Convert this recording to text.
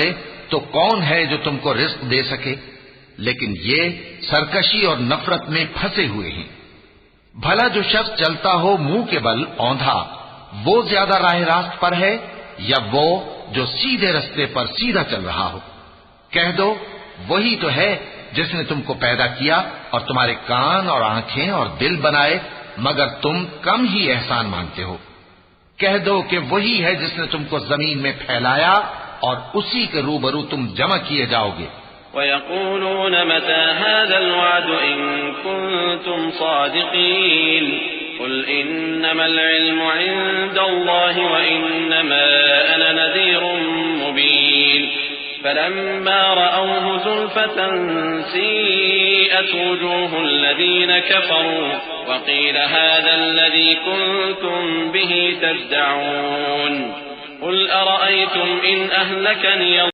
چلے تو کون ہے جو تم کو رزق دے سکے؟ لیکن یہ سرکشی اور نفرت میں پھنسے ہوئے ہیں۔ بھلا جو شخص چلتا ہو منہ کے بل اوندھا، وہ زیادہ راہ راست پر ہے یا وہ جو سیدھے رستے پر سیدھا چل رہا ہو؟ کہہ دو وہی تو ہے جس نے تم کو پیدا کیا اور تمہارے کان اور آنکھیں اور دل بنائے، مگر تم کم ہی احسان مانتے ہو۔ کہہ دو کہ وہی ہے جس نے تم کو زمین میں پھیلایا اور اسی کے روبرو تم جمع کیے جاؤ گے۔ وَيَقُولُونَ مَتَى هَذَا الْوَعْدُ إِن كُنتُمْ صَادِقِينَ قُلْ إِنَّمَا الْعِلْمُ عِندَ اللَّهِ وَإِنَّمَا أَنَا نَذِيرٌ مُبِينٌ فَلَمَّا رَأَوْهُ زُلْفَةً سِيئَتْ وُجُوهُ الَّذِينَ كَفَرُوا وَقِيلَ هَذَا الَّذِي كُنتُمْ بِهِ تَدَّعُونَ قُلْ أَرَأَيْتُمْ إِنْ أَهْلَكَنِيَ